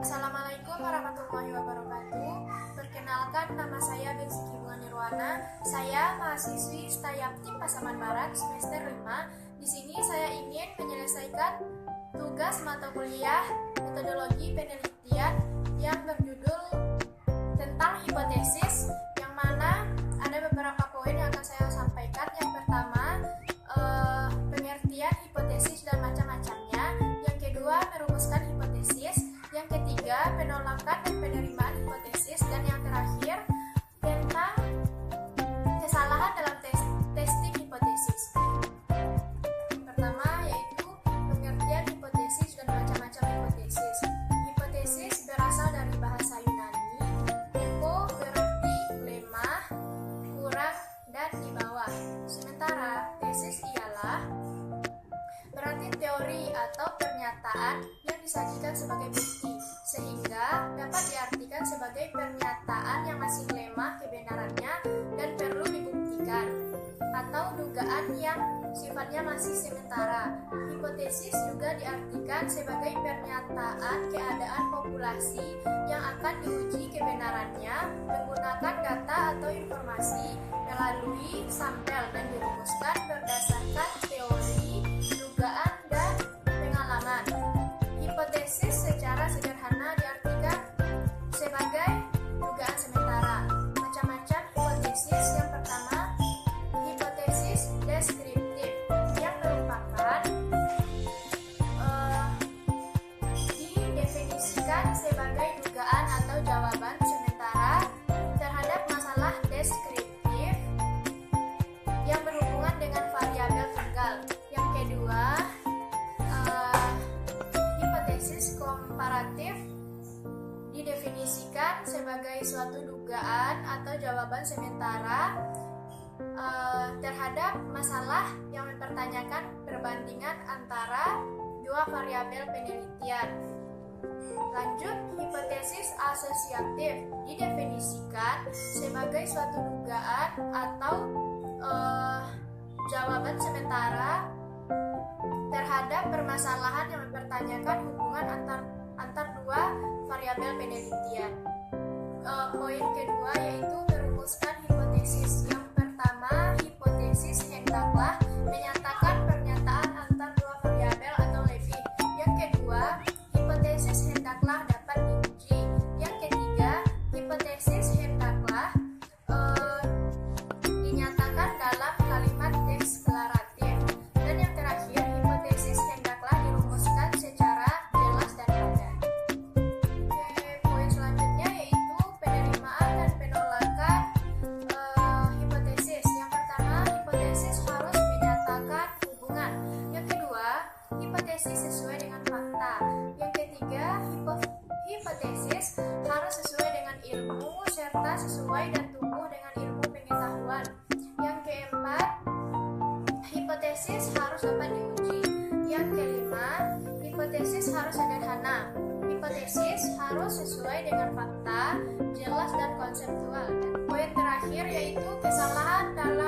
Assalamualaikum warahmatullahi wabarakatuh. Perkenalkan, nama saya Binsiki Bunga Nirwana. Saya mahasiswi Stayaptim Pasaman Barat semester 5. Di sini saya ingin menyelesaikan tugas mata kuliah metodologi penelitian yang berjudul tentang hipotesis, yang mana ada beberapa poin yang akan saya sampaikan. Yang pertama, pengertian hipotesis dan macam-macamnya. Yang kedua, merumuskan hipotesis. Yang ketiga, penolakan dan penerimaan hipotesis. Dan yang terakhir, tentang kesalahan dalam testing hipotesis. Pertama, yaitu pengertian hipotesis dan macam-macam hipotesis. Hipotesis berasal dari bahasa Yunani. Hypo berarti lemah, kurang, dan di bawah. Sementara tesis ialah berarti teori atau pernyataan yang disajikan sebagai bukti, sehingga dapat diartikan sebagai pernyataan yang masih lemah kebenarannya dan perlu dibuktikan, atau dugaan yang sifatnya masih sementara. Hipotesis juga diartikan sebagai pernyataan keadaan populasi yang akan diuji kebenarannya menggunakan data atau informasi melalui sampel dan dirumuskan berdasarkan teori, dugaan, dan pengalaman. Hipotesis secara sederhana diartikan sebagai dugaan sementara. Macam-macam hipotesis. Yang pertama, hipotesis deskriptif, yang merupakan didefinisikan sebagai dugaan atau jawaban sementara terhadap masalah deskriptif yang berhubungan dengan variabel tunggal. Yang kedua, hipotesis komparatif didefinisikan sebagai suatu dugaan atau jawaban sementara terhadap masalah yang mempertanyakan perbandingan antara dua variabel penelitian. Lanjut, hipotesis asosiatif didefinisikan sebagai suatu dugaan atau jawaban sementara terhadap permasalahan yang mempertanyakan hubungan antar dua variabel penelitian. Poin kedua yaitu merumuskan hipotesis. Yang pertama, hipotesis hendaklah menyatakan pernyataan antar dua variabel atau lebih. Yang kedua, hipotesis hendaklah dapat diuji. Yang ketiga, hipotesis hendaklah dinyatakan dalam kalimat deklaratif. Dan yang terakhir, hipotesis hendaklah dirumuskan secara jelas dan padat. Poin selanjutnya yaitu penerimaan dan penolakan hipotesis. Yang pertama, hipotesis harus menyatakan hubungan. Yang kedua, hipotesis sesuai dengan fakta. Yang ketiga, hipotesis harus sesuai dengan ilmu serta sesuai dan tumbuh dengan ilmu pengetahuan. Yang keempat, hipotesis harus dapat diuji. Yang kelima, hipotesis harus sederhana. Hipotesis harus sesuai dengan fakta, jelas dan konseptual. Dan poin terakhir yaitu kesalahan dalam